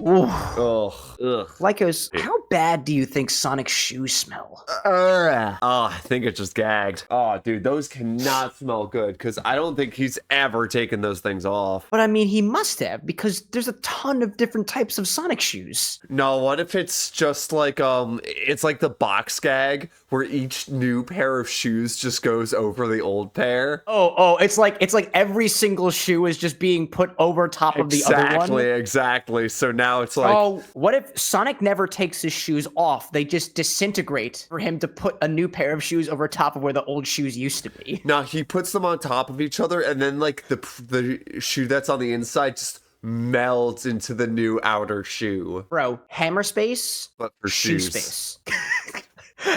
Ooh. Ugh. Lycos, how bad do you think Sonic's shoes smell? Oh, I think it just gagged. Oh, dude, those cannot smell good because I don't think he's ever taken those things off. But I mean, he must have, because there's a ton of different types of Sonic shoes. No, what if it's just like, it's like the box gag where each new pair of shoes just goes over the old pair? Oh, it's like every single shoe is just being put over top of the other one. Exactly. So now it's like, oh, what if Sonic never takes his shoes off? They just disintegrate for him to put a new pair of shoes over top of where the old shoes used to be. no, he puts them on top of each other, and then like the shoe that's on the inside just melds into the new outer shoe. Bro, hammer space, but for shoe shoes. space.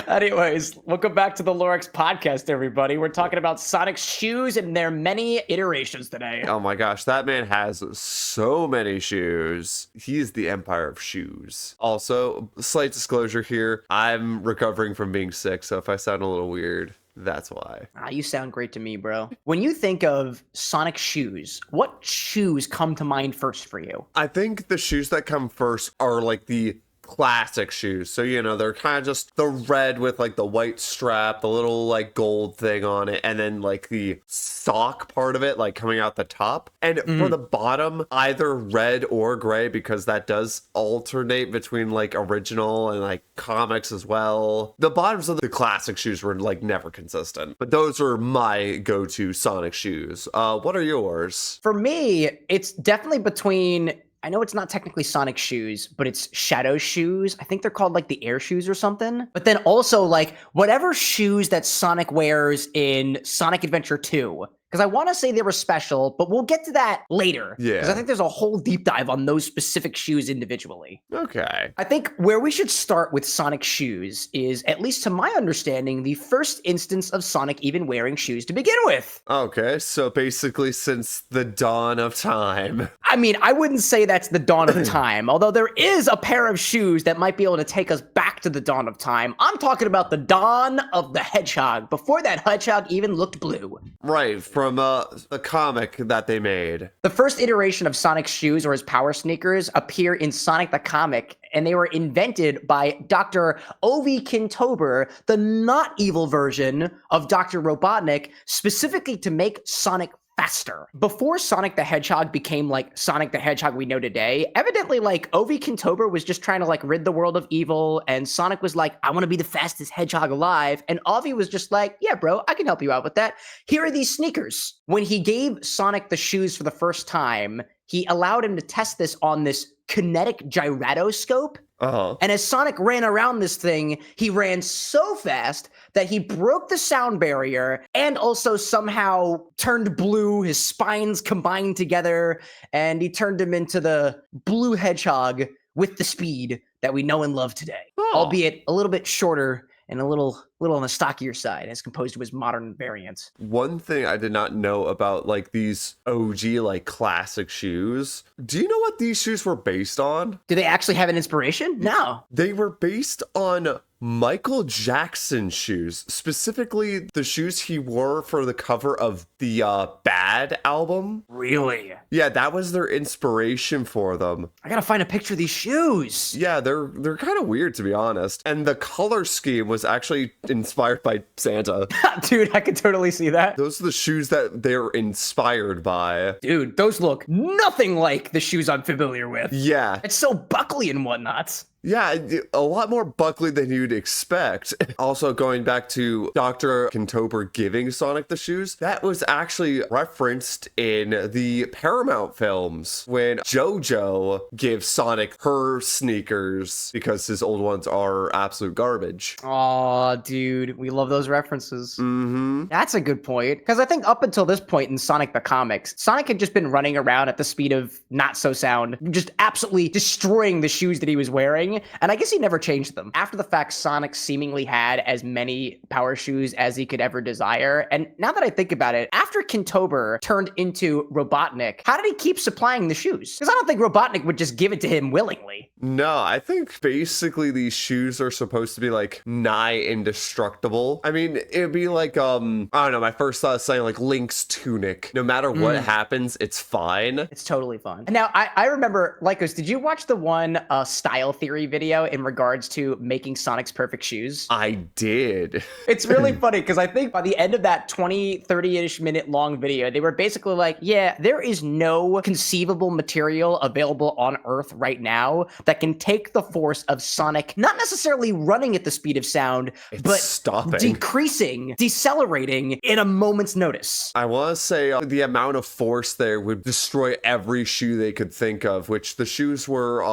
Anyways, welcome back to the LoreX podcast, everybody. We're talking about Sonic's shoes and their many iterations today. Oh my gosh, that man has so many shoes. He is the empire of shoes. Also, slight disclosure here, I'm recovering from being sick, so if I sound a little weird, that's why. You sound great to me, bro. When you think of Sonic shoes, what shoes come to mind first for you? I think the shoes that come first are like the classic shoes. So, you know, they're kind of just the red with like the white strap, the little like gold thing on it, and then like the sock part of it like coming out the top. And for the bottom, either red or gray, because that does alternate between like original and like comics as well. The bottoms of the classic shoes were like never consistent, but those are my go-to Sonic shoes. What are yours? For me, it's definitely between, I know it's not technically Sonic shoes, but it's Shadow shoes. I think they're called like the air shoes or something. But then also like whatever shoes that Sonic wears in Sonic Adventure 2. Because I want to say they were special, but we'll get to that later. Yeah. Because I think there's a whole deep dive on those specific shoes individually. Okay. I think where we should start with Sonic shoes is, at least to my understanding, the first instance of Sonic even wearing shoes to begin with. Okay, so basically since the dawn of time. I mean, I wouldn't say that's the dawn of time, although there is a pair of shoes that might be able to take us back to the dawn of time. I'm talking about the dawn of the hedgehog, before that hedgehog even looked blue. Right, from the comic that they made. The first iteration of Sonic's shoes, or his power sneakers, appear in Sonic the Comic, and they were invented by Dr. Ovi Kintober, the not evil version of Dr. Robotnik, specifically to make Sonic faster. Before Sonic the Hedgehog became like Sonic the Hedgehog we know today, evidently like Ovi Kintober was just trying to like rid the world of evil, and Sonic was like, I want to be the fastest hedgehog alive, and Ovi was just like, yeah bro, I can help you out with that. Here are these sneakers. When he gave Sonic the shoes for the first time, he allowed him to test this on this kinetic gyroscope. And as Sonic ran around this thing, he ran so fast that he broke the sound barrier and also somehow turned blue. His spines combined together, and he turned him into the blue hedgehog with the speed that we know and love today, albeit a little bit shorter and a little on the stockier side as opposed to his modern variant. One thing I did not know about like these OG like classic shoes. Do you know what these shoes were based on? Do they actually have an inspiration? No. They were based on Michael Jackson's shoes, specifically the shoes he wore for the cover of the Bad album. Really? Yeah, that was their inspiration for them. I gotta find a picture of these shoes. Yeah, they're kind of weird, to be honest. And the color scheme was actually inspired by Santa. Dude, I could totally see that. Those are the shoes that they're inspired by. Dude, those look nothing like the shoes I'm familiar with. Yeah. It's so buckly and whatnot. Yeah, a lot more buckly than you'd expect. Also, going back to Dr. Kintober giving Sonic the shoes, that was actually referenced in the Paramount films when JoJo gives Sonic her sneakers because his old ones are absolute garbage. Aw, dude, we love those references. Mm-hmm. That's a good point. Because I think up until this point in Sonic the Comics, Sonic had just been running around at the speed of not so sound, just absolutely destroying the shoes that he was wearing. And I guess he never changed them. After the fact, Sonic seemingly had as many power shoes as he could ever desire. And now that I think about it, after Kintober turned into Robotnik, how did he keep supplying the shoes? Because I don't think Robotnik would just give it to him willingly. really. No, I think basically these shoes are supposed to be like nigh indestructible. I mean, it'd be like I don't know, my first thought is saying like Link's tunic. No matter what happens, it's fine. It's totally fun. And now I remember, Lycos, did you watch the one style theory video in regards to making Sonic's perfect shoes? I did. It's really funny because I think by the end of that 20, 30-ish minute long video, they were basically like, yeah, there is no conceivable material available on Earth right now that can take the force of Sonic, not necessarily running at the speed of sound, but stopping, decreasing, decelerating in a moment's notice. I want to say the amount of force there would destroy every shoe they could think of, which the shoes were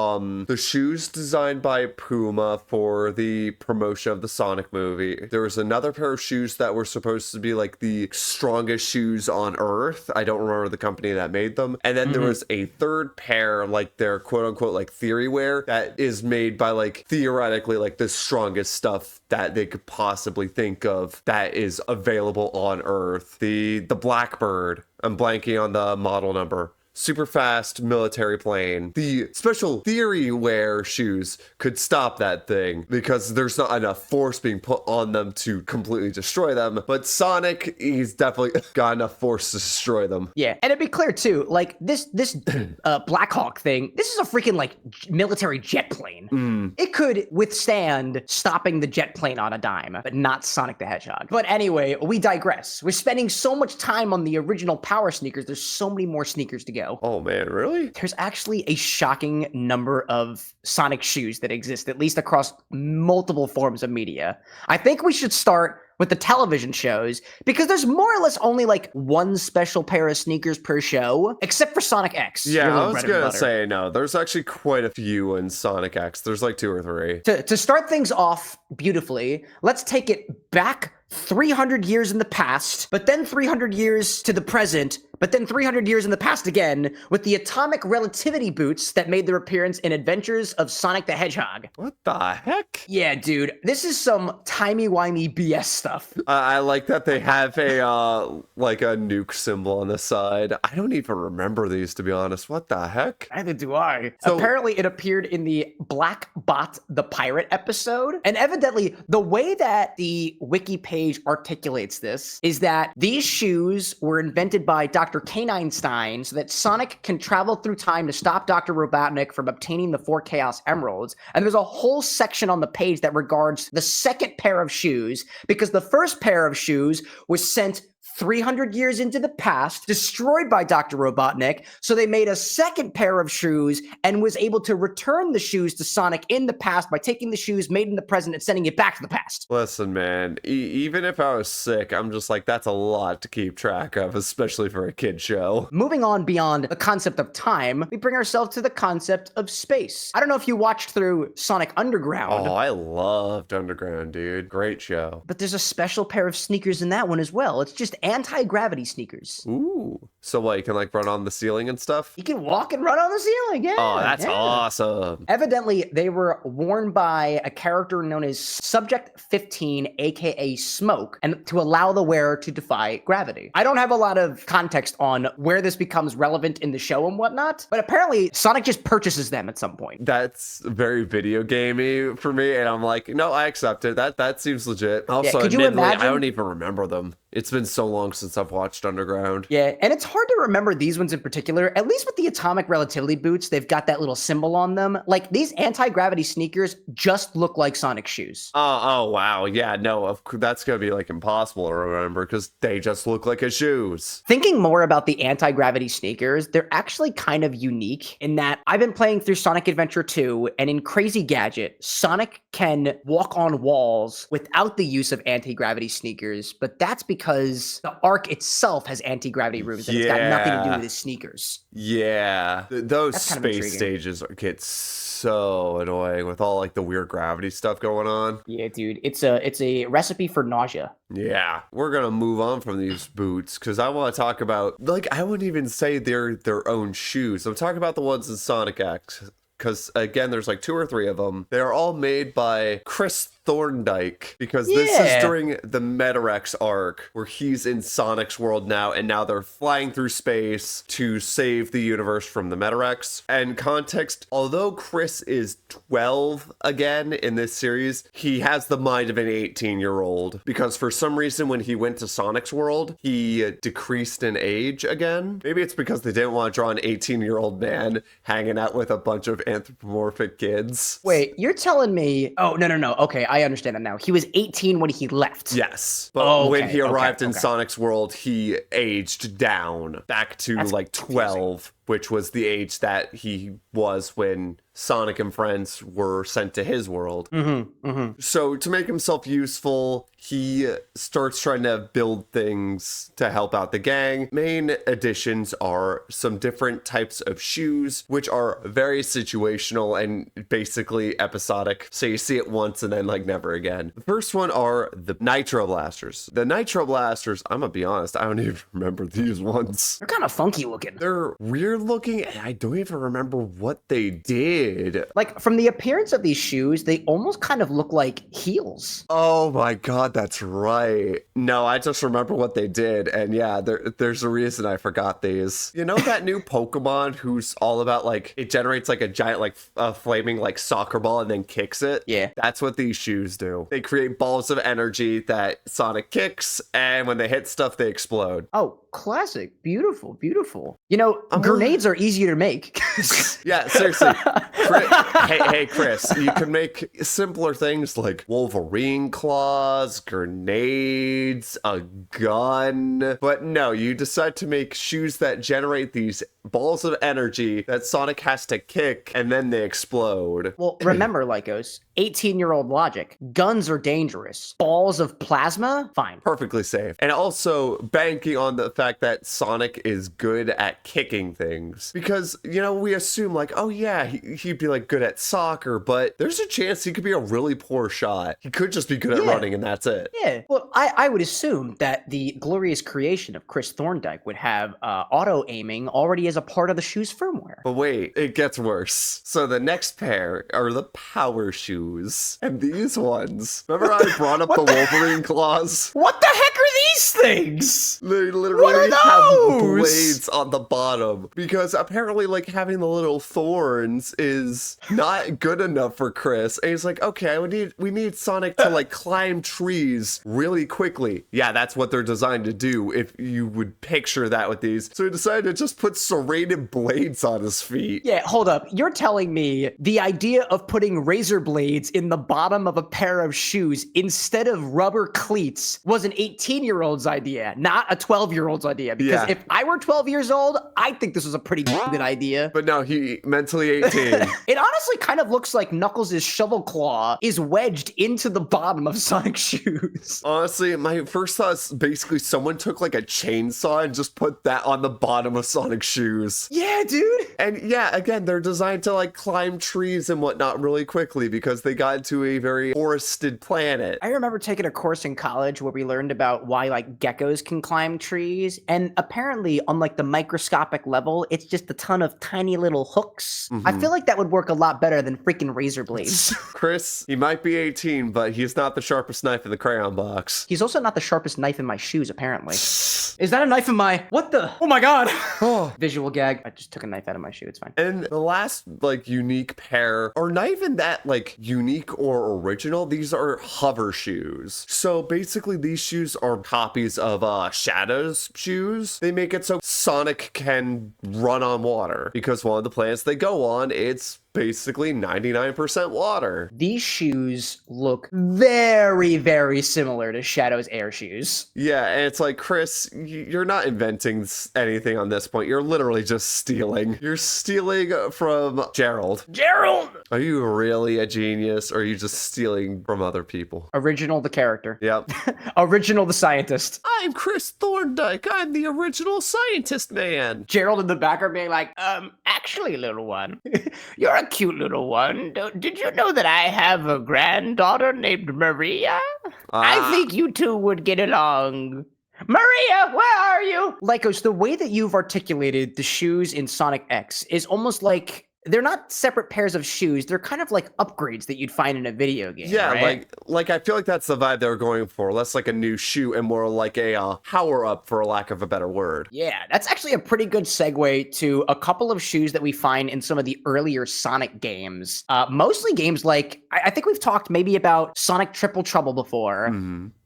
the shoes designed by Puma for the promotion of the Sonic movie. There was another pair of shoes that were supposed to be like the strongest shoes on Earth. I don't remember the company that made them. And then there was a third pair, like their quote unquote like theory wear, that is made by like theoretically like the strongest stuff that they could possibly think of that is available on Earth. The Blackbird. I'm blanking on the model number. Super fast military plane. The special theory wear shoes could stop that thing because there's not enough force being put on them to completely destroy them. But Sonic, he's definitely got enough force to destroy them. Yeah, and to be clear too, like this Black Hawk thing, this is a freaking like military jet plane. It could withstand stopping the jet plane on a dime, but not Sonic the Hedgehog. But anyway, we digress. We're spending so much time on the original Power sneakers. There's so many more sneakers to go. Oh man, really? There's actually a shocking number of Sonic shoes that exist, at least across multiple forms of media. I think we should start with the television shows because there's more or less only like one special pair of sneakers per show, except for Sonic X. Yeah, I was gonna say no. There's actually quite a few in Sonic X. There's like 2 or 3. To start things off beautifully, let's take it back 300 years in the past, but then 300 years to the present, but then 300 years in the past again, with the atomic relativity boots that made their appearance in Adventures of Sonic the Hedgehog. What the heck? Yeah, dude, this is some timey-wimey BS stuff. I like that they have a like a nuke symbol on the side. I don't even remember these, to be honest. What the heck? Neither do I. So, apparently, it appeared in the Black Bot the Pirate episode, and evidently, the way that the wiki page articulates this is that these shoes were invented by Dr. K-9 so that Sonic can travel through time to stop Dr. Robotnik from obtaining the 4 Chaos Emeralds. And there's a whole section on the page that regards the second pair of shoes, because the first pair of shoes was sent 300 years into the past, destroyed by Dr. Robotnik, so they made a second pair of shoes and was able to return the shoes to Sonic in the past by taking the shoes made in the present and sending it back to the past. Listen, man, even if I was sick, I'm just like, that's a lot to keep track of, especially for a kid show. Moving on beyond the concept of time, we bring ourselves to the concept of space. I don't know if you watched through Sonic Underground. Oh, I loved Underground, dude. Great show. But there's a special pair of sneakers in that one as well. It's just anti-gravity sneakers. Ooh. So what, you can like run on the ceiling and stuff? You can walk and run on the ceiling, yeah. Oh, that's awesome. Evidently, they were worn by a character known as Subject 15, aka Smoke, and to allow the wearer to defy gravity. I don't have a lot of context on where this becomes relevant in the show and whatnot, but apparently Sonic just purchases them at some point. That's very video gamey for me, and I'm like, no, I accept it. That seems legit. Also, could you admittedly, imagine? I don't even remember them. It's been so long since I've watched Underground. Yeah, and it's hard to remember these ones in particular. At least with the atomic relativity boots, they've got that little symbol on them. Like, these anti-gravity sneakers just look like Sonic shoes. Oh, wow. Yeah, no, that's going to be like impossible to remember because they just look like his shoes. Thinking more about the anti-gravity sneakers, they're actually kind of unique in that I've been playing through Sonic Adventure 2, and in Crazy Gadget, Sonic can walk on walls without the use of anti-gravity sneakers, but that's because the Ark itself has anti-gravity rooms and it's got nothing to do with his sneakers. Yeah. Those That's kind of space intriguing. stages get so annoying with all like the weird gravity stuff going on. Yeah, dude, it's a recipe for nausea. Yeah, we're gonna move on from these boots because I want to talk about, like, I wouldn't even say they're their own shoes. I'm talking about the ones in Sonic X. Because, again, there's like 2 or 3 of them. They are all made by Chris Thorndyke, because this is Yeah. during the Metarex arc where he's in Sonic's world now, and now they're flying through space to save the universe from the Metarex. And context, although Chris is 12 again in this series, he has the mind of an 18-year-old because for some reason when he went to Sonic's world, he decreased in age again. Maybe it's because they didn't want to draw an 18-year-old man hanging out with a bunch of anthropomorphic kids. Wait, you're telling me? Oh, no. Okay, I understand that now. He was 18 when he left. Yes, but when he arrived in okay. Sonic's world, he aged down back to like 12, which was the age that he was when Sonic and friends were sent to his world. So to make himself useful, he starts trying to build things to help out the gang. Main additions are some different types of shoes, which are very situational and basically episodic. So you see it once and then like never again. The first one are the Nitro Blasters. The Nitro Blasters, I'm gonna be honest, I don't even remember these ones. They're kind of funky looking. They're weird looking and I don't even remember what they did. Like, from the appearance of these shoes, they almost kind of look like heels. Oh my god, that's right. No, I just remember what they did, and yeah, there's a reason I forgot these. You know that new Pokemon who's all about, like, it generates, like, a giant, like, flaming, like, soccer ball and then kicks it? Yeah. That's what these shoes do. They create balls of energy that Sonic kicks, and when they hit stuff, they explode. Oh, classic. Beautiful, beautiful. You know, grenades are easier to make. Yeah, seriously. Hey, Chris, you can make simpler things like Wolverine claws, grenades, a gun. But no, you decide to make shoes that generate these balls of energy that Sonic has to kick, and then they explode. Well, remember, Lycos, 18-year-old logic. Guns are dangerous. Balls of plasma? Fine. Perfectly safe. And also banking on the fact that Sonic is good at kicking things. Because, you know, we assume like, oh yeah, he'd be like good at soccer, but there's a chance he could be a really poor shot. He could just be good at running and that's it. Yeah. Well, I would assume that the glorious creation of Chris Thorndyke would have auto-aiming already as a part of the shoe's firmware. But wait, it gets worse. So the next pair are the power shoes. And these ones, remember I brought up the Wolverine claws? What the heck are these things? They literally have blades on the bottom because apparently like having the little thorns is not good enough for Chris. And he's like, okay, we need Sonic to like climb trees really quickly. Yeah, that's what they're designed to do if you would picture that with these. So he decided to just put serrated blades on his feet. Yeah, hold up. You're telling me the idea of putting razor blades in the bottom of a pair of shoes instead of rubber cleats was an 18-year-old's idea, not a 12-year-old's idea. Because if I were 12 years old, I think this was a pretty good idea. But no, he mentally 18. It honestly kind of looks like Knuckles' shovel claw is wedged into the bottom of Sonic's shoes. Honestly, my first thought is basically someone took like a chainsaw and just put that on the bottom of Sonic's shoes. Yeah, dude. And yeah, again, they're designed to like climb trees and whatnot really quickly because they got to a very forested planet. I remember taking a course in college where we learned about why like geckos can climb trees, and apparently on like the microscopic level, it's just a ton of tiny little hooks. I feel like that would work a lot better than freaking razor blades. Chris, he might be 18, but he's not the sharpest knife in the crayon box. He's also not the sharpest knife in my shoes, apparently. Is that a knife in my... What the... Oh my god! Visual gag. I just took a knife out of my shoe. It's fine. And the last, like, unique pair, or not even that, like, unique or original, these are hover shoes. So basically, these shoes are copies of Shadow's shoes. They make it so Sonic can run on water because one of the planets they go on, it's basically 99% water. These shoes look very, very similar to Shadow's air shoes. Yeah, and it's like, Chris, you're not inventing anything on this point. You're literally just stealing. You're stealing from Gerald. Gerald! Are you really a genius, or are you just stealing from other people? Original the character. Yep. Original the scientist. I'm Chris Thorndyke. I'm the original scientist man. Gerald in the background being like, actually, little one, you're a cute little one. Did you know that I have a granddaughter named Maria? I think you two would get along. Maria, where are you? Lycos, the way that you've articulated the shoes in Sonic X is almost like they're not separate pairs of shoes. They're kind of like upgrades that you'd find in a video game. Yeah, right? like I feel like that's the vibe they were going for. Less like a new shoe and more like a power up, for a lack of a better word. Yeah, that's actually a pretty good segue to a couple of shoes that we find in some of the earlier Sonic games. Mostly games like, I think we've talked maybe about Sonic Triple Trouble before.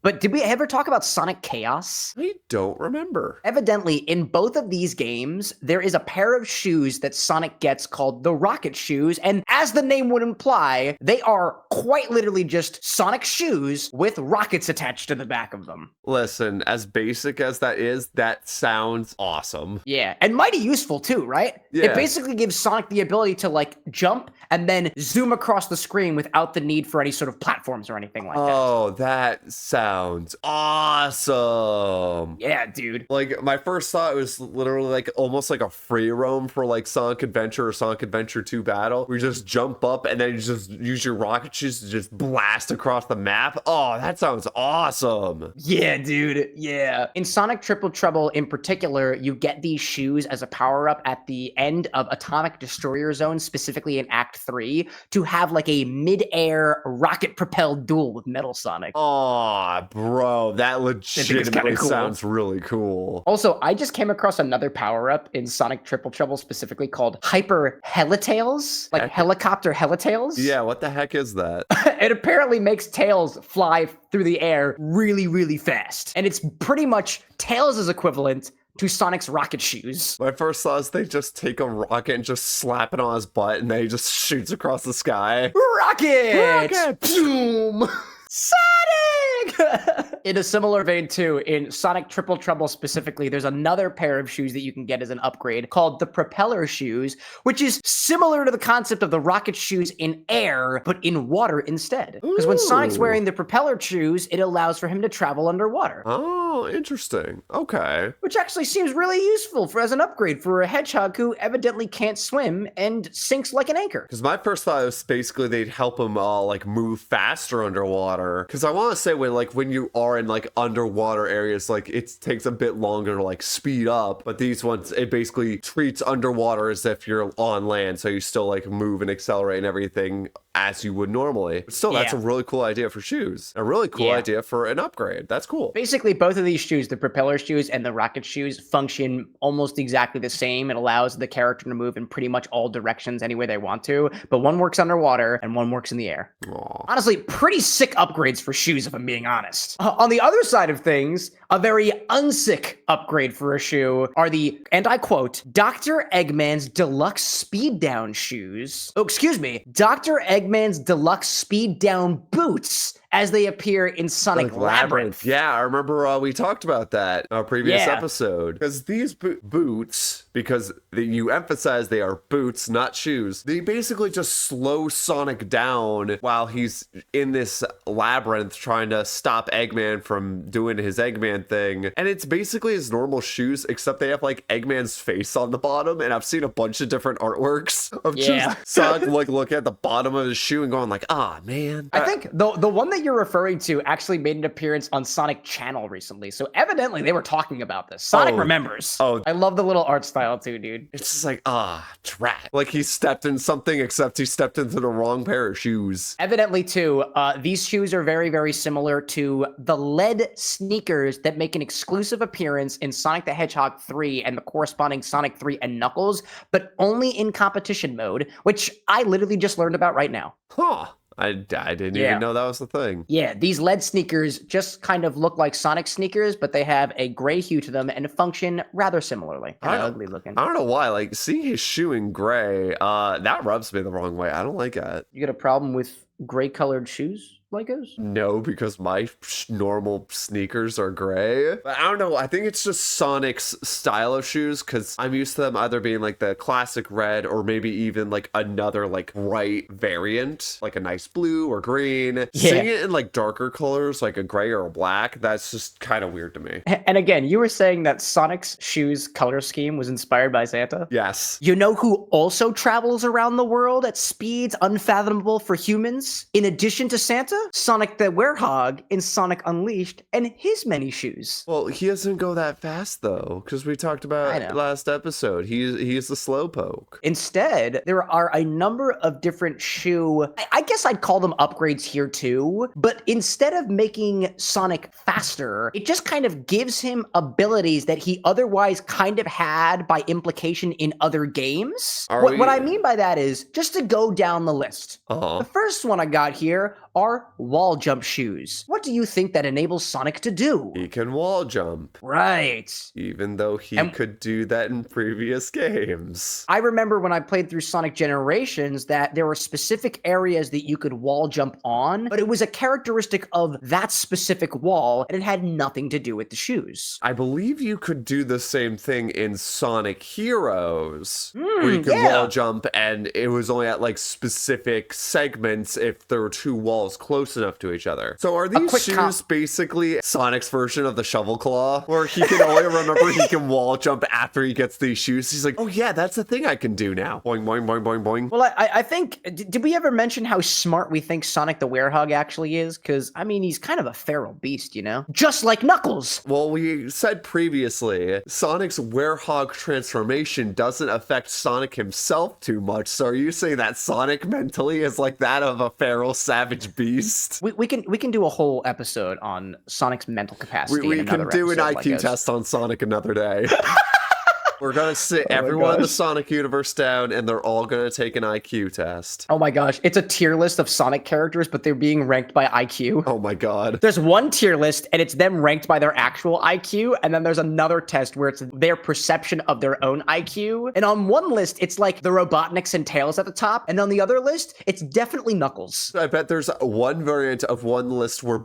But did we ever talk about Sonic Chaos? I don't remember. Evidently, in both of these games, there is a pair of shoes that Sonic gets called the Rocket Shoes, and as the name would imply, they are quite literally just Sonic shoes with rockets attached to the back of them. Listen, as basic as that is, that sounds awesome. Yeah, and mighty useful too, right? Yeah. It basically gives Sonic the ability to like jump and then zoom across the screen without the need for any sort of platforms or anything like that. Oh, that sounds awesome. Yeah, dude. Like, my first thought was literally like almost like a free roam for like Sonic Adventure or Sonic Adventure 2 Battle, where you just jump up and then you just use your rocket shoes to just blast across the map. Oh, that sounds awesome. Yeah, dude. Yeah. In Sonic Triple Trouble in particular, you get these shoes as a power-up at the end of Atomic Destroyer Zone, specifically in Act 3, to have like a mid-air rocket-propelled duel with Metal Sonic. Oh, bro, that legitimately cool. sounds really cool. Also, I just came across another power-up in Sonic Triple Trouble specifically called Hyper Helitails, like helicopter helitails. Yeah, what the heck is that? It apparently makes Tails fly through the air really, really fast. And it's pretty much Tails' equivalent to Sonic's rocket shoes. My first thought is they just take a rocket and just slap it on his butt and then he just shoots across the sky. Rocket! Rocket! Boom! Sonic! In a similar vein too, in Sonic Triple Trouble specifically, there's another pair of shoes that you can get as an upgrade called the Propeller Shoes, which is similar to the concept of the rocket shoes in air, but in water instead. Because when Sonic's wearing the Propeller Shoes, it allows for him to travel underwater. Oh, interesting. Okay. Which actually seems really useful as an upgrade for a hedgehog who evidently can't swim and sinks like an anchor. Because my first thought was basically they'd help him like move faster underwater. Because I want to say when you are in like underwater areas, like it takes a bit longer to like speed up. But these ones, it basically treats underwater as if you're on land. So you still like move and accelerate and everything as you would normally. But still, that's a really cool idea for shoes. A really cool idea for an upgrade. That's cool. Basically, both of these shoes, the Propeller Shoes and the Rocket Shoes, function almost exactly the same. It allows the character to move in pretty much all directions any way they want to, but one works underwater and one works in the air. Aww. Honestly, pretty sick upgrades for shoes, if I'm being honest. On the other side of things, a very unsick upgrade for a shoe are the, and I quote, Dr. Eggman's Deluxe Speed Down shoes. Oh, excuse me, Dr. Eggman's Deluxe Speed Down boots, as they appear in Sonic Labyrinth. Yeah, I remember we talked about that in our previous episode. Because these boots, because you emphasize they are boots, not shoes, they basically just slow Sonic down while he's in this labyrinth trying to stop Eggman from doing his Eggman thing. And it's basically his normal shoes, except they have like Eggman's face on the bottom. And I've seen a bunch of different artworks of just Sonic like looking at the bottom of his shoe and going like, ah, man. I think the one that you're referring to actually made an appearance on Sonic Channel recently. So evidently they were talking about this. Sonic remembers. Oh, I love the little art style too, dude. It's just like, drat. Like he stepped in something, except he stepped into the wrong pair of shoes. Evidently too, these shoes are very, very similar to the lead sneakers that make an exclusive appearance in Sonic the Hedgehog 3 and the corresponding Sonic 3 and Knuckles, but only in competition mode, which I literally just learned about right now. Huh. I didn't even know that was the thing. Yeah, these lead sneakers just kind of look like Sonic sneakers, but they have a gray hue to them and function rather similarly. Kind of ugly looking. I don't know why. Like, seeing his shoe in gray, that rubs me the wrong way. I don't like that. You got a problem with gray colored shoes, Legos? No, because my normal sneakers are gray. But I don't know. I think it's just Sonic's style of shoes, because I'm used to them either being like the classic red or maybe even like another like bright variant, like a nice blue or green. Seeing it in like darker colors, like a gray or a black, that's just kind of weird to me. And again, you were saying that Sonic's shoes color scheme was inspired by Santa? Yes. You know who also travels around the world at speeds unfathomable for humans? reference, in addition to Santa, Sonic the Werehog in Sonic Unleashed and his many shoes. Well, he doesn't go that fast though, because we talked I about know. last episode. He's the slowpoke. Instead, there are a number of different shoe, I guess I'd call them upgrades here too, but instead of making Sonic faster, it just kind of gives him abilities that he otherwise kind of had by implication in other games. What I mean by that is, just to go down the list, the first one I got here are wall jump shoes. What do you think that enables Sonic to do? He can wall jump. Right. Even though he could do that in previous games. I remember when I played through Sonic Generations that there were specific areas that you could wall jump on, but it was a characteristic of that specific wall, and it had nothing to do with the shoes. I believe you could do the same thing in Sonic Heroes, where you could wall jump, and it was only at like specific segments if there were two walls close enough to each other. So are these shoes basically Sonic's version of the shovel claw, where he can only remember he can wall jump after he gets these shoes? He's like, oh yeah, that's the thing I can do now. Boing, boing, boing, boing, boing. Well, I think, did we ever mention how smart we think Sonic the Werehog actually is? Because, I mean, he's kind of a feral beast, you know? Just like Knuckles! Well, we said previously, Sonic's Werehog transformation doesn't affect Sonic himself too much, so are you saying that Sonic mentally is like that of a feral savage beast? We can do a whole episode on Sonic's mental capacity. We can do an IQ test on Sonic another day. We're going to sit everyone in the Sonic universe down, and they're all going to take an IQ test. Oh my gosh. It's a tier list of Sonic characters, but they're being ranked by IQ. Oh my god. There's one tier list, and it's them ranked by their actual IQ, and then there's another test where it's their perception of their own IQ. And on one list, it's like the Robotniks and Tails at the top, and on the other list, it's definitely Knuckles. I bet there's one variant of one list where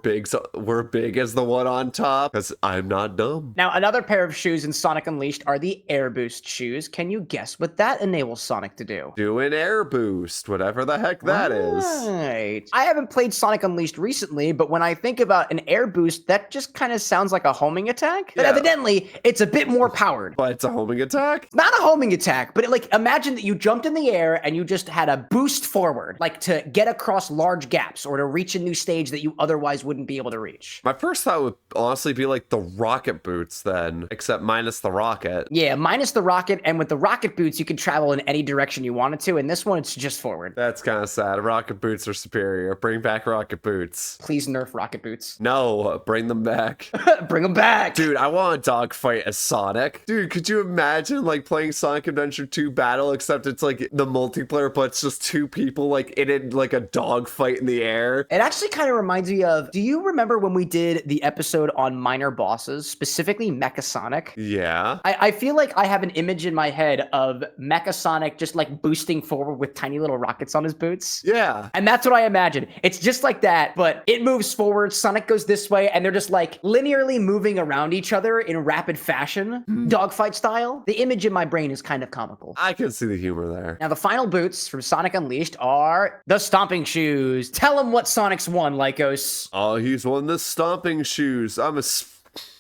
we're big as the one on top, because I'm not dumb. Now, another pair of shoes in Sonic Unleashed are the Air Boost shoes. Can you guess what that enables Sonic to do? Do an air boost, whatever the heck that is. Right. I haven't played Sonic Unleashed recently, but when I think about an air boost, that just kind of sounds like a homing attack. But evidently, it's a bit more powered. But it's a homing attack? Not a homing attack, but like imagine that you jumped in the air and you just had a boost forward, like to get across large gaps or to reach a new stage that you otherwise wouldn't be able to reach. My first thought would honestly be like the rocket boots then, except minus the rocket. Yeah, minus the rocket, and with the rocket boots, you can travel in any direction you wanted to, and this one, it's just forward. That's kind of sad. Rocket boots are superior. Bring back rocket boots. Please nerf rocket boots. No, bring them back. Bring them back! Dude, I want a dogfight as Sonic. Dude, could you imagine like playing Sonic Adventure 2 Battle, except it's like the multiplayer, but it's just two people like in like a dogfight in the air? It actually kind of reminds me of, do you remember when we did the episode on minor bosses, specifically Mecha Sonic? Yeah. I feel like I have an image in my head of Mecha Sonic just like boosting forward with tiny little rockets on his boots. Yeah. And that's what I imagine. It's just like that, but it moves forward, Sonic goes this way, and they're just like linearly moving around each other in rapid fashion, dogfight style. The image in my brain is kind of comical. I can see the humor there. Now, the final boots from Sonic Unleashed are the stomping shoes. Tell them what Sonic's won, Lycos. Oh, he's won the stomping shoes.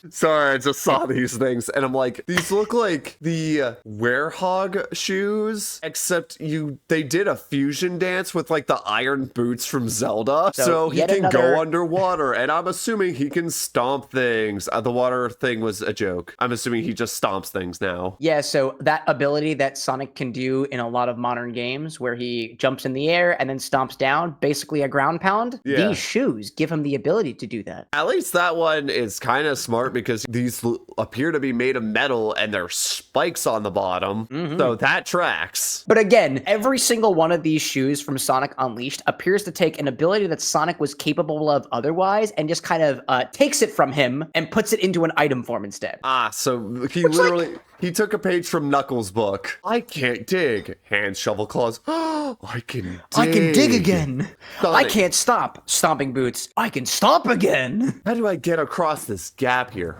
Sorry, I just saw these things, and I'm like, these look like the Werehog shoes, except they did a fusion dance with like the iron boots from Zelda, so he can go underwater, and I'm assuming he can stomp things. The water thing was a joke. I'm assuming he just stomps things now. Yeah, so that ability that Sonic can do in a lot of modern games, where he jumps in the air and then stomps down, basically a ground pound, these shoes give him the ability to do that. At least that one is kind of smart, because these appear to be made of metal and there's spikes on the bottom, so that tracks. But again, every single one of these shoes from Sonic Unleashed appears to take an ability that Sonic was capable of otherwise and just kind of takes it from him and puts it into an item form instead. So he literally... He took a page from Knuckles' book. I can't dig. Hands, shovel, claws. I can dig. I can dig again. Sonic. I can't stop. Stomping boots. I can stomp again. How do I get across this gap here?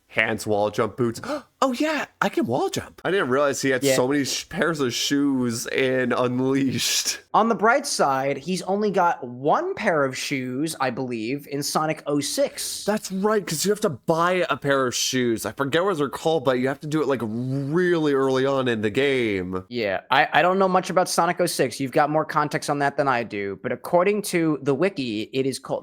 Hands, wall jump boots. Oh yeah, I can wall jump. I didn't realize he had so many pairs of shoes in Unleashed. On the bright side, he's only got one pair of shoes, I believe, in Sonic 06. That's right, because you have to buy a pair of shoes. I forget what they're called, but you have to do it like really early on in the game. Yeah, I don't know much about Sonic 06. You've got more context on that than I do. But according to the wiki,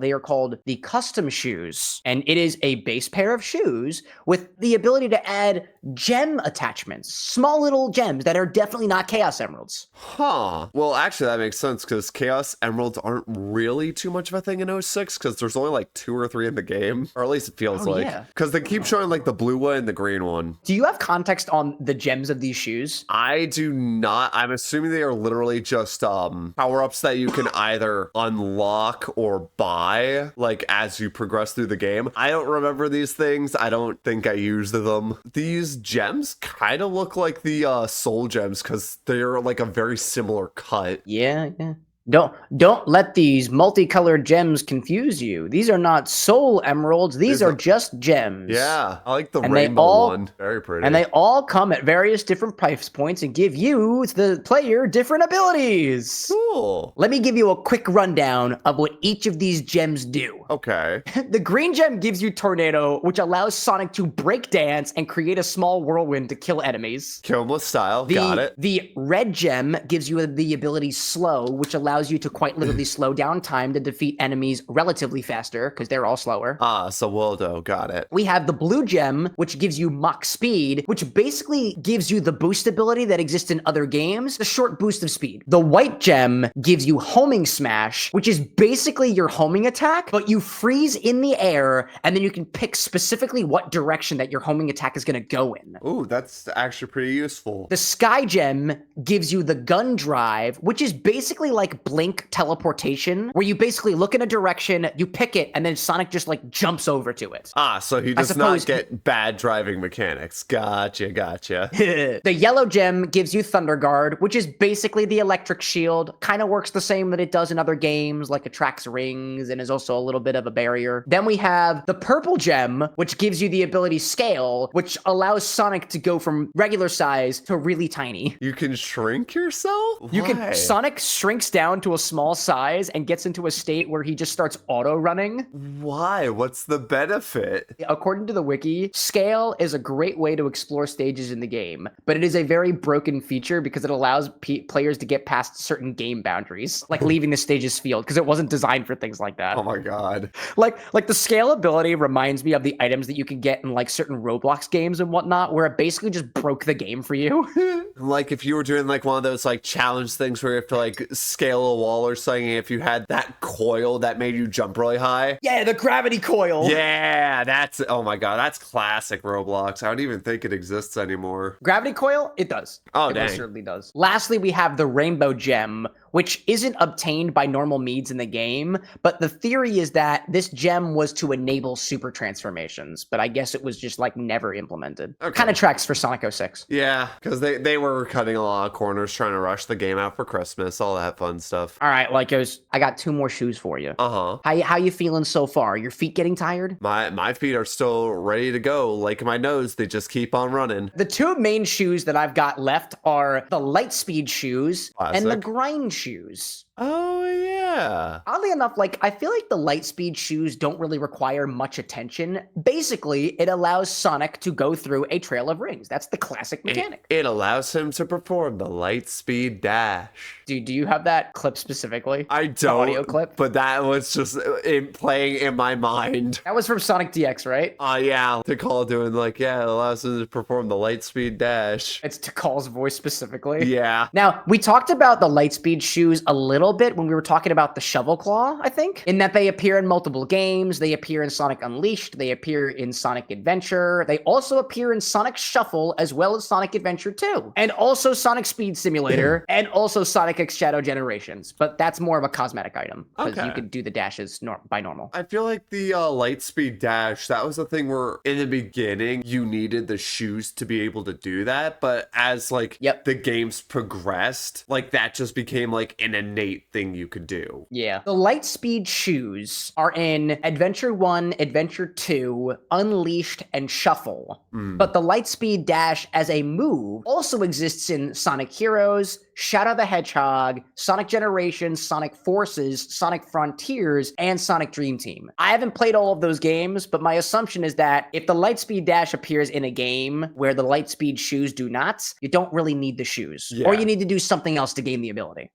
they are called the custom shoes. And it is a base pair of shoes with the ability to add gem attachments. Small little gems that are definitely not Chaos Emeralds. Huh. Well, actually, that makes sense because Chaos Emeralds aren't really too much of a thing in 06 because there's only like 2 or 3 in the game. Or at least it feels like. Yeah. Because they keep showing like the blue one and the green one. Do you have context on the gems of these shoes? I do not. I'm assuming they are literally just power-ups that you can either unlock or buy like as you progress through the game. I don't remember these things. I don't think I used them. These gems kind of look like the soul gems because they're like a very similar cut. Yeah. Don't let these multicolored gems confuse you. These are not soul emeralds. These are just gems. Yeah, I like the rainbow one. Very pretty. And they all come at various different price points and give you, the player, different abilities. Cool. Let me give you a quick rundown of what each of these gems do. Okay. The green gem gives you Tornado, which allows Sonic to break dance and create a small whirlwind to kill enemies. Kill 'em with style. Got it. The red gem gives you the ability Slow, which allows you to quite literally slow down time to defeat enemies relatively faster, because they're all slower. So Wildo, got it. We have the blue gem, which gives you Mach Speed, which basically gives you the boost ability that exists in other games, the short boost of speed. The white gem gives you Homing Smash, which is basically your homing attack, but you freeze in the air, and then you can pick specifically what direction that your homing attack is going to go in. Ooh, that's actually pretty useful. The sky gem gives you the gun drive, which is basically like blink teleportation, where you basically look in a direction, you pick it, and then Sonic just like jumps over to it. So he does not get bad driving mechanics. Gotcha. The yellow gem gives you Thunder Guard, which is basically the electric shield. Kind of works the same that it does in other games, like attracts rings and is also a little bit of a barrier. Then we have the purple gem, which gives you the ability Scale, which allows Sonic to go from regular size to really tiny. You can shrink yourself? Sonic shrinks down to a small size and gets into a state where he just starts auto running. Why? What's the benefit? According to the wiki, Scale is a great way to explore stages in the game, but it is a very broken feature because it allows players to get past certain game boundaries, like leaving the stage's field, because it wasn't designed for things like that. Oh my god. Like the Scale ability reminds me of the items that you can get in like certain Roblox games and whatnot, where it basically just broke the game for you. Like if you were doing like one of those like challenge things where you have to like scale a wall or something, if you had that coil that made you jump really high. Yeah, the gravity coil. Yeah, oh my god, that's classic Roblox. I don't even think it exists anymore. Gravity coil? It does. Oh, it dang. Most certainly does. Lastly, we have the rainbow gem, which isn't obtained by normal means in the game, but the theory is that this gem was to enable super transformations, but I guess it was just like never implemented. Okay. Kind of tracks for Sonic 06. Yeah, because they were cutting a lot of corners trying to rush the game out for Christmas, all that fun stuff. All right, Lycos, I got 2 more shoes for you. How you feeling so far? Your feet getting tired? My feet are still ready to go. Like my nose, they just keep on running. The 2 main shoes that I've got left are the Lightspeed shoes and the Grind shoes. Oh, yeah. Oddly enough, like, I feel like the Lightspeed shoes don't really require much attention. Basically, it allows Sonic to go through a trail of rings. That's the classic mechanic. It allows him to perform the Lightspeed dash. Do you have that clip specifically? I don't. The audio clip? But that was just playing in my mind. That was from Sonic DX, right? Yeah. Tikal doing like, yeah, it allows him to perform the Lightspeed dash. It's Tikal's voice specifically. Yeah. Now, we talked about the Lightspeed shoes a little bit when we were talking about the Shovel Claw, I think, in that they appear in multiple games. They appear in Sonic Unleashed. They appear in Sonic Adventure. They also appear in Sonic Shuffle as well as Sonic Adventure 2. And also Sonic Speed Simulator and also Sonic Sonic X Shadow Generations, but that's more of a cosmetic item because you Okay. could do the dashes by normal. I feel like the Lightspeed Dash, that was the thing where in the beginning you needed the shoes to be able to do that, but as like the games progressed, like that just became like an innate thing you could do. Yeah. The Lightspeed shoes are in Adventure 1, Adventure 2, Unleashed, and Shuffle. But the Lightspeed Dash as a move also exists in Sonic Heroes, Shadow the Hedgehog, Sonic Generations, Sonic Forces, Sonic Frontiers, and Sonic Dream Team. I haven't played all of those games, but my assumption is that if the Lightspeed Dash appears in a game where the Lightspeed shoes do not, you don't really need the shoes. Or you need to do something else to gain the ability.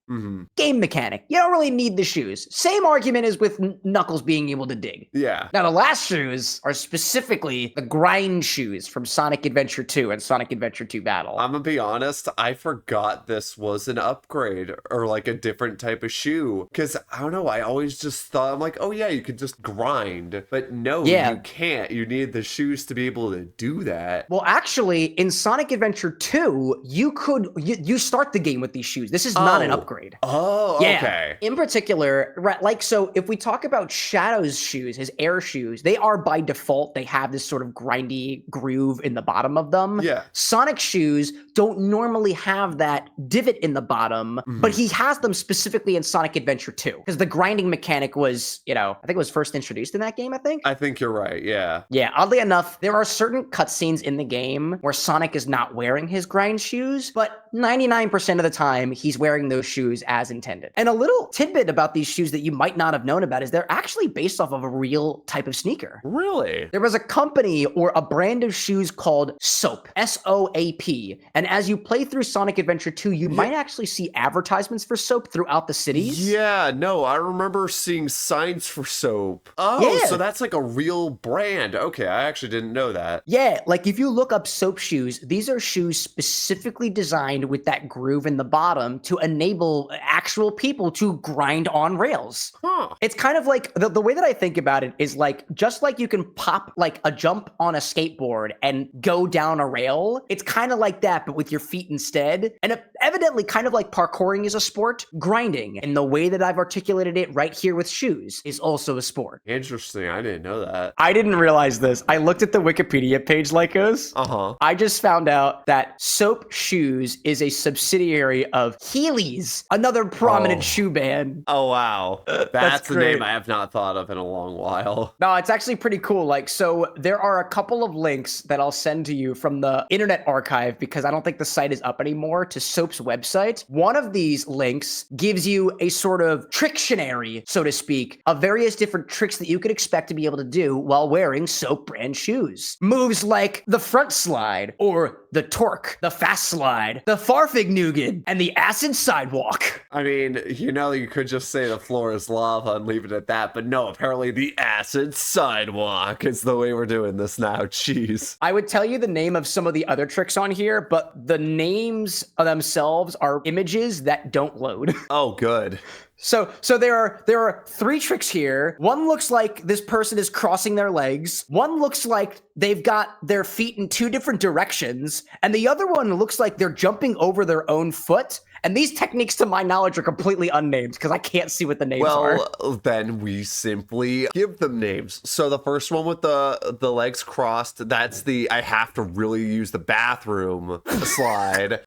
Game mechanic. You don't really need the shoes. Same argument as with Knuckles being able to dig. Yeah. Now, the last shoes are specifically the grind shoes from Sonic Adventure 2 and Sonic Adventure 2 Battle. I'm gonna be honest, I forgot this was an upgrade or like a different type of shoe. Because I don't know, I always just thought, I'm like, oh yeah, you could just grind. But no, you can't. You need the shoes to be able to do that. Well, actually, in Sonic Adventure 2, you start the game with these shoes. This is not an upgrade. Oh, okay. In particular, right, like, so if we talk about Shadow's shoes, his air shoes, they are by default, they have this sort of grindy groove in the bottom of them. Yeah. Sonic shoes don't normally have that divot in the bottom, but he has them specifically in Sonic Adventure 2 because the grinding mechanic was, I think it was first introduced in that game, I think. I think you're right, yeah. Yeah, oddly enough, there are certain cutscenes in the game where Sonic is not wearing his grind shoes, but 99% of the time, he's wearing those shoes as intended. And a little tidbit about these shoes that you might not have known about is they're actually based off of a real type of sneaker. Really? There was a company or a brand of shoes called Soap, S-O-A-P. And as you play through Sonic Adventure 2, you might actually see advertisements for Soap throughout the cities. Yeah, no, I remember seeing signs for Soap. Oh, so that's like a real brand. Okay, I actually didn't know that. Yeah, like if you look up Soap shoes, these are shoes specifically designed with that groove in the bottom to enable actual people to grind on rails. It's kind of like, the way that I think about it is like, just like you can pop like a jump on a skateboard and go down a rail, it's kind of like that, but with your feet instead. And evidently kind of like parkouring is a sport, grinding, and the way that I've articulated it right here with shoes is also a sport. Interesting, I didn't know that. I didn't realize this. I looked at the Wikipedia page, Lycos. I just found out that Soap Shoes is a subsidiary of Heelys, another prominent shoe band. Oh, wow. That's the name I have not thought of in a long while. No, it's actually pretty cool. Like, so there are a couple of links that I'll send to you from the Internet Archive because I don't think the site is up anymore to Soap's website. One of these links gives you a sort of trictionary, so to speak, of various different tricks that you could expect to be able to do while wearing Soap brand shoes. Moves like the front slide, or the torque, the fast slide, the Farfignugan, and the acid sidewalk. I mean, you could just say the floor is lava and leave it at that, but no, apparently the acid sidewalk is the way we're doing this now. Jeez. I would tell you the name of some of the other tricks on here, but the names themselves are images that don't load. Oh, good. So there are 3 tricks here. One looks like this person is crossing their legs. One looks like they've got their feet in 2 different directions. And the other one looks like they're jumping over their own foot. And these techniques, to my knowledge, are completely unnamed because I can't see what the names are. Well, then we simply give them names. So the first one with the legs crossed, that's the I have to really use the bathroom slide.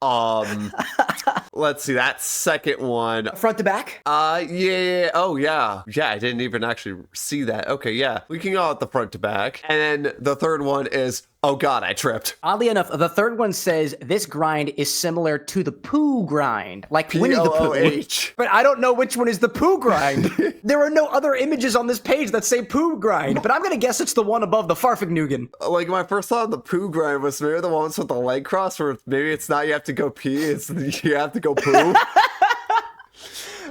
Let's see, that second one. Front to back? Yeah. Oh, yeah. Yeah, I didn't even actually see that. Okay, yeah. We can go out the front to back. And then the third one is, oh god, I tripped. Oddly enough, the third one says this grind is similar to the poo grind, like Winnie the Pooh. But I don't know which one is the poo grind. There are no other images on this page that say poo grind, but I'm gonna guess it's the one above the Farfignugan. Like, my first thought of the poo grind was maybe the ones with the leg cross, where maybe it's not you have to go pee, it's you have to go poo.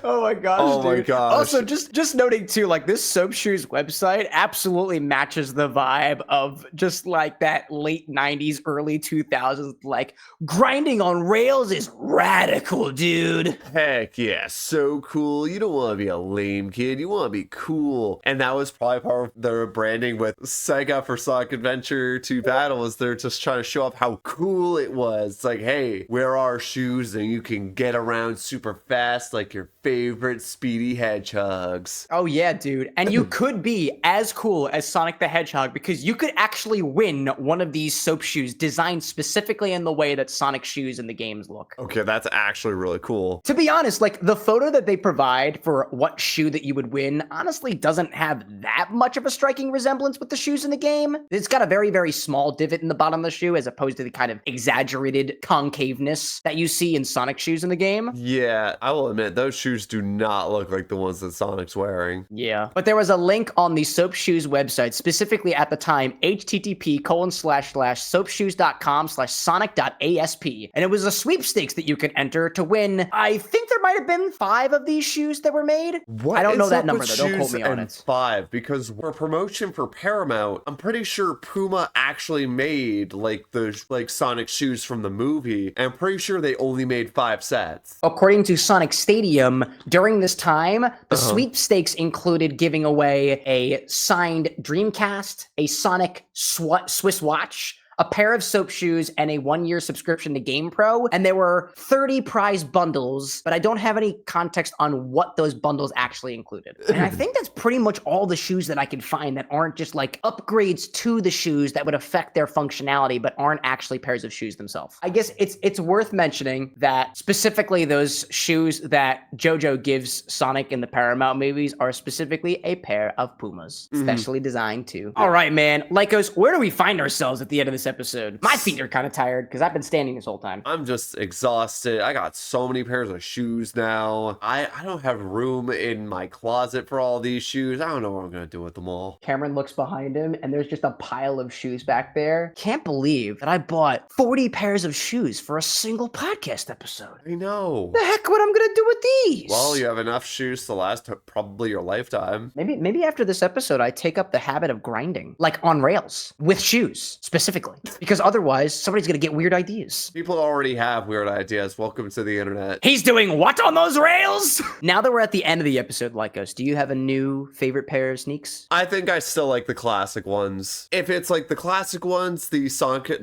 Oh my gosh, Oh my dude. gosh. Also, just noting too, like this Soap Shoes website absolutely matches the vibe of just like that late 90s, early 2000s, like grinding on rails is radical, dude. Heck yeah, so cool. You don't want to be a lame kid. You want to be cool. And that was probably part of their branding with Sega for Sonic Adventure 2 Battle, is they're just trying to show off how cool it was. It's like, hey, wear our shoes and you can get around super fast like your favorite speedy hedgehogs. Oh yeah, dude. And you could be as cool as Sonic the Hedgehog because you could actually win one of these Soap Shoes designed specifically in the way that Sonic shoes in the games look. Okay, that's actually really cool. To be honest, like the photo that they provide for what shoe that you would win honestly doesn't have that much of a striking resemblance with the shoes in the game. It's got a very, very small divot in the bottom of the shoe as opposed to the kind of exaggerated concaveness that you see in Sonic shoes in the game. Yeah, I will admit, those shoes do not look like the ones that Sonic's wearing. Yeah. But there was a link on the Soap Shoes website, specifically at the time, http://soapshoes.com/sonic.asp. And it was a sweepstakes that you could enter to win. I think there might have been 5 of these shoes that were made. What I don't know is that up number with though. Don't quote shoes me on and it. 5? Because for promotion for Paramount, I'm pretty sure Puma actually made like the Sonic shoes from the movie. And I'm pretty sure they only made 5 sets. According to Sonic Stadium, during this time, the sweepstakes included giving away a signed Dreamcast, a Sonic Swiss watch, a pair of Soap Shoes, and a 1-year subscription to GamePro. And there were 30 prize bundles, but I don't have any context on what those bundles actually included. And I think that's pretty much all the shoes that I can find that aren't just like upgrades to the shoes that would affect their functionality, but aren't actually pairs of shoes themselves. I guess it's worth mentioning that specifically those shoes that JoJo gives Sonic in the Paramount movies are specifically a pair of Pumas, specially designed too. All right, man. Lycos, where do we find ourselves at the end of this episode? My feet are kind of tired because I've been standing this whole time. I'm just exhausted. I got so many pairs of shoes now. I don't have room in my closet for all these shoes. I don't know what I'm going to do with them all. Cameron looks behind him and there's just a pile of shoes back there. Can't believe that I bought 40 pairs of shoes for a single podcast episode. I know. The heck what I'm going to do with these? Well, you have enough shoes to last probably your lifetime. Maybe after this episode, I take up the habit of grinding, like on rails, with shoes, specifically. Because otherwise, somebody's gonna get weird ideas. People already have weird ideas. Welcome to the internet. He's doing what on those rails? Now that we're at the end of the episode, Lycos, do you have a new favorite pair of sneaks? I think I still like the classic ones. If it's like the classic ones, the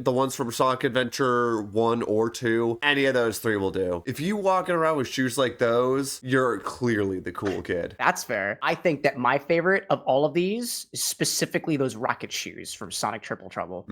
ones from Sonic Adventure 1 or 2, any of those 3 will do. If you walking around with shoes like those, you're clearly the cool kid. That's fair. I think that my favorite of all of these is specifically those rocket shoes from Sonic Triple Trouble.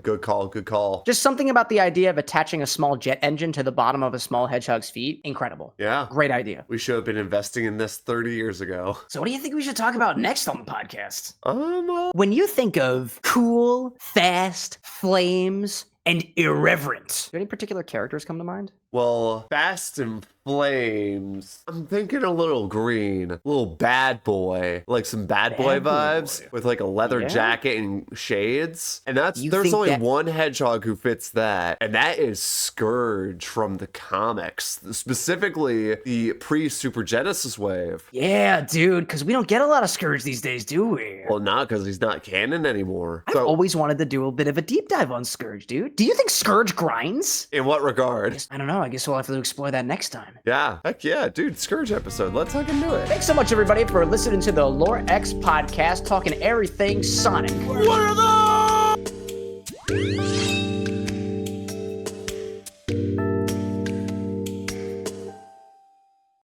Good call, good call. Just something about the idea of attaching a small jet engine to the bottom of a small hedgehog's feet. Incredible. Yeah. Great idea. We should have been investing in this 30 years ago. So what do you think we should talk about next on the podcast? Well, When you think of cool, fast, flames, and irreverent, do any particular characters come to mind? well, Fast and Flames. I'm thinking a little green, a little bad boy, like some bad boy vibes with like a leather jacket and shades. And there's only one hedgehog who fits that, and that is Scourge from the comics, specifically the pre-Super Genesis wave. Yeah, dude, because we don't get a lot of Scourge these days, do we? Well, not because he's not canon anymore. I've always wanted to do a bit of a deep dive on Scourge, dude. Do you think Scourge grinds? In what regard? I don't know. I guess we'll have to explore that next time. Yeah, heck yeah, dude, Scourge episode. Let's fucking do it. Thanks so much, everybody, for listening to the LoreX podcast, talking everything Sonic. What are those?